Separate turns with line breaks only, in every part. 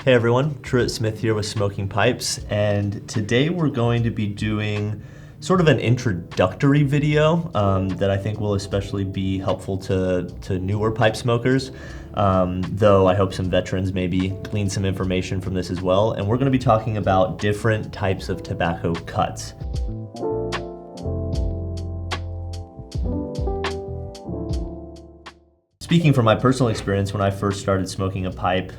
Hey everyone, Truett Smith here with Smoking Pipes, and today we're going to be doing sort of an introductory video that I think will especially be helpful to newer pipe smokers, though I hope some veterans maybe glean some information from this as well. And we're going to be talking about different types of tobacco cuts. Speaking from my personal experience, when I first started smoking a pipe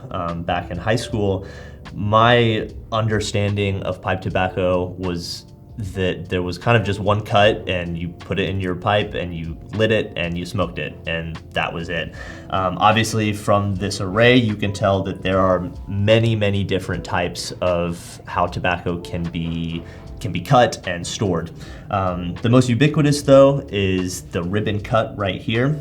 back in high school, my understanding of pipe tobacco was that there was kind of just one cut and you put it in your pipe and you lit it and you smoked it, and that was it. Obviously from this array you can tell that there are many different types of how tobacco can be cut and stored. The most ubiquitous though is the ribbon cut right here.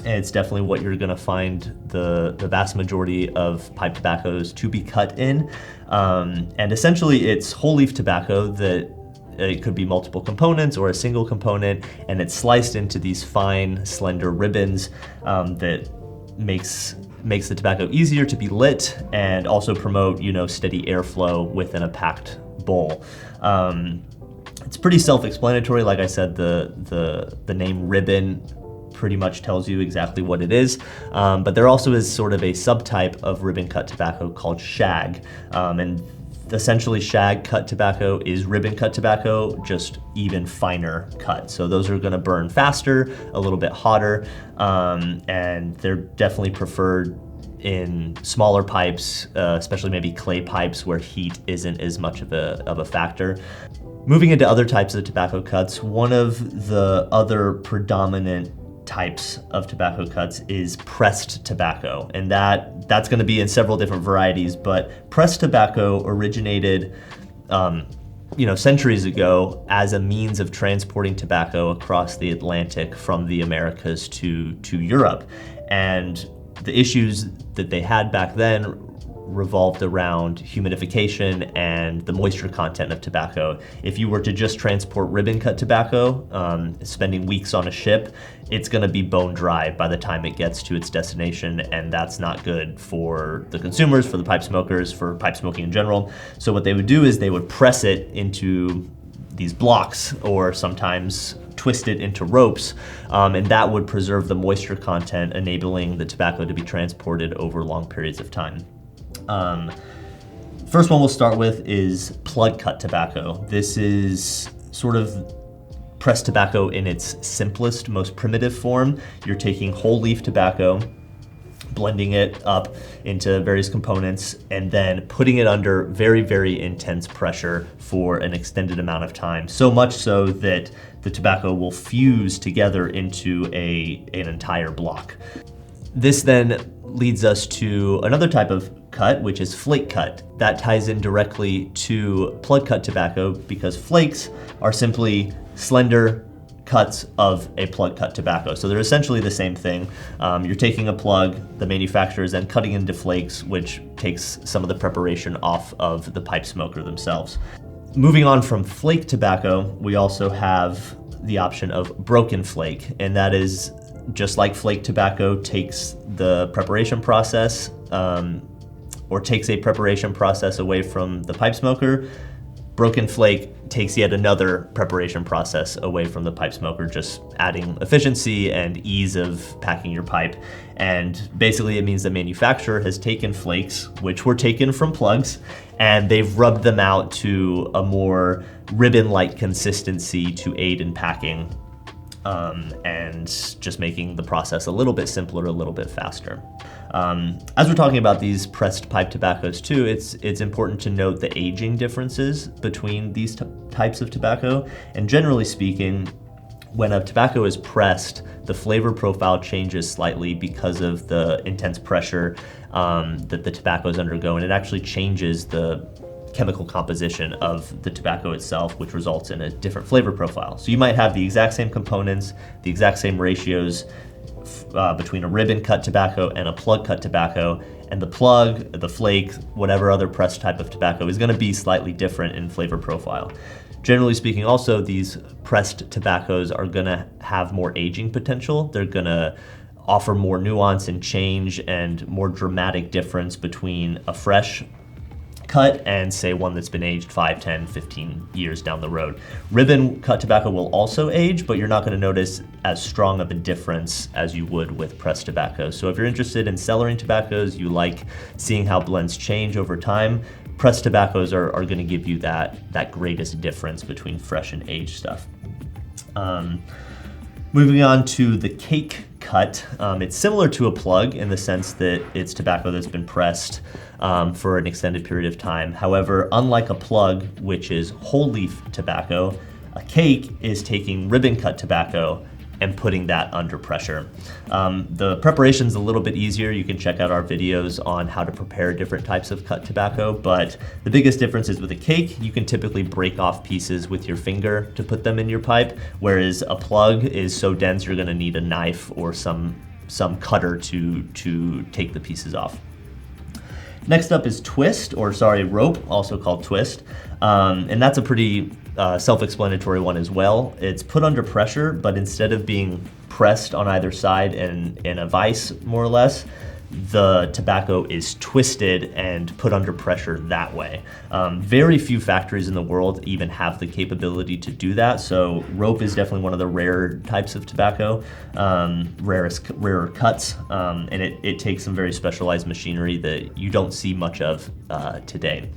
And it's definitely what you're gonna find the vast majority of pipe tobaccos to be cut in. And essentially it's whole leaf tobacco that it could be multiple components or a single component, and it's sliced into these fine, slender ribbons that makes the tobacco easier to be lit and also promote, steady airflow within a packed bowl. It's pretty self-explanatory. Like I said, the name ribbon pretty much tells you exactly what it is, but there also is sort of a subtype of ribbon cut tobacco called shag, and essentially shag cut tobacco is ribbon cut tobacco, just even finer cut. So those are going to burn faster, a little bit hotter, and they're definitely preferred in smaller pipes, especially maybe clay pipes where heat isn't as much of a factor. Moving into other types of tobacco cuts, one of the other predominant types of tobacco cuts is pressed tobacco, and that's going to be in several different varieties, but pressed tobacco originated centuries ago as a means of transporting tobacco across the Atlantic from the Americas to Europe. And the issues that they had back then revolved around humidification and the moisture content of tobacco. If you were to just transport ribbon cut tobacco, spending weeks on a ship, it's gonna be bone dry by the time it gets to its destination, and that's not good for the consumers, for the pipe smokers, for pipe smoking in general. So what they would do is they would press it into these blocks, or sometimes twist it into ropes, and that would preserve the moisture content, enabling the tobacco to be transported over long periods of time. First one we'll start with is plug cut tobacco. This is sort of pressed tobacco in its simplest, most primitive form. You're taking whole leaf tobacco, blending it up into various components, and then putting it under very intense pressure for an extended amount of time. So much so that the tobacco will fuse together into an entire block. This then leads us to another type of cut, which is flake cut. That ties in directly to plug cut tobacco because flakes are simply slender cuts of a plug cut tobacco. So they're essentially the same thing. You're taking a plug, the manufacturer is then cutting into flakes, which takes some of the preparation off of the pipe smoker themselves. Moving on from flake tobacco, we also have the option of broken flake, and that is just like flake tobacco takes the preparation process, or takes a preparation process away from the pipe smoker, broken flake takes yet another preparation process away from the pipe smoker, just adding efficiency and ease of packing your pipe. And basically it means the manufacturer has taken flakes, which were taken from plugs, and they've rubbed them out to a more ribbon-like consistency to aid in packing, and just making the process a little bit simpler, a little bit faster. As we're talking about these pressed pipe tobaccos too, it's important to note the aging differences between these types of tobacco. And generally speaking, when a tobacco is pressed, the flavor profile changes slightly because of the intense pressure that the tobaccos undergo, and it actually changes the chemical composition of the tobacco itself, which results in a different flavor profile. So you might have the exact same components, the exact same ratios between a ribbon cut tobacco and a plug cut tobacco, and the plug, the flake, whatever other pressed type of tobacco is going to be slightly different in flavor profile. Generally speaking, also these pressed tobaccos are going to have more aging potential. They're going to offer more nuance and change and more dramatic difference between a fresh cut and say one that's been aged 5, 10, 15 years down the road. Ribbon cut tobacco will also age, but you're not going to notice as strong of a difference as you would with pressed tobacco. So if you're interested in cellaring tobaccos, you like seeing how blends change over time, pressed tobaccos are going to give you that greatest difference between fresh and aged stuff. Moving on to the cake cut, it's similar to a plug in the sense that it's tobacco that's been pressed for an extended period of time. However, unlike a plug, which is whole leaf tobacco, a cake is taking ribbon cut tobacco and putting that under pressure. The preparation's a little bit easier. You can check out our videos on how to prepare different types of cut tobacco, but the biggest difference is with a cake, you can typically break off pieces with your finger to put them in your pipe, whereas a plug is so dense you're gonna need a knife or some cutter to take the pieces off. Next up is rope, also called twist, and that's a pretty self-explanatory one as well. It's put under pressure, but instead of being pressed on either side in a vise, more or less, the tobacco is twisted and put under pressure that way. Very few factories in the world even have the capability to do that, so rope is definitely one of the rare types of tobacco, rarer cuts, and it takes some very specialized machinery that you don't see much of today.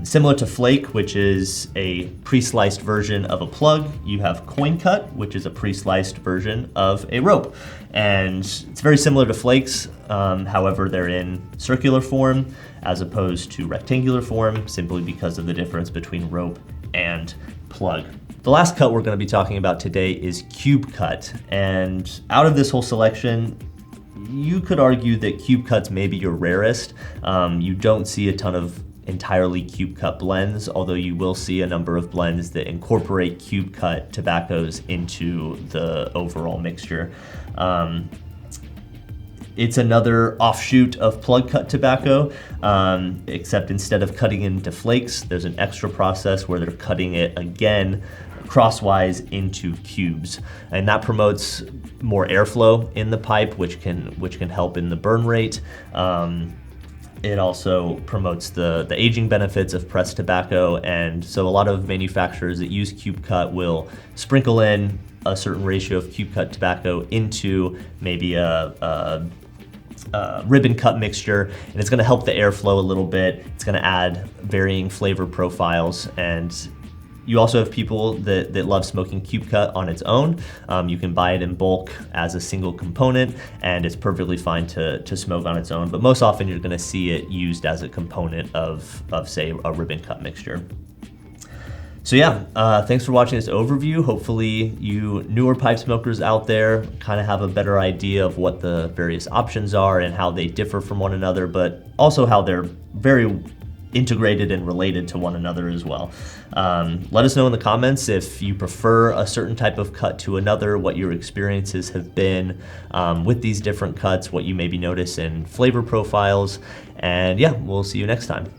Similar to Flake, which is a pre-sliced version of a plug, you have coin cut, which is a pre-sliced version of a rope. And it's very similar to Flakes, however, they're in circular form as opposed to rectangular form, simply because of the difference between rope and plug. The last cut we're going to be talking about today is cube cut. And out of this whole selection, you could argue that cube cuts may be your rarest. You don't see a ton of entirely cube cut blends, although you will see a number of blends that incorporate cube cut tobaccos into the overall mixture. It's another offshoot of plug cut tobacco, except instead of cutting into flakes, there's an extra process where they're cutting it again crosswise into cubes, and that promotes more airflow in the pipe, which can help in the burn rate. It also promotes the aging benefits of pressed tobacco, and so a lot of manufacturers that use cube cut will sprinkle in a certain ratio of cube cut tobacco into maybe a ribbon cut mixture, and it's going to help the airflow a little bit. It's going to add varying flavor profiles, and you also have people that love smoking cube cut on its own. You can buy it in bulk as a single component, and it's perfectly fine to smoke on its own, but most often you're gonna see it used as a component of say, a ribbon cut mixture. So yeah, thanks for watching this overview. Hopefully you newer pipe smokers out there kind of have a better idea of what the various options are and how they differ from one another, but also how they're very integrated and related to one another as well. Let us know in the comments if you prefer a certain type of cut to another, what your experiences have been with these different cuts, what you maybe notice in flavor profiles, and yeah, we'll see you next time.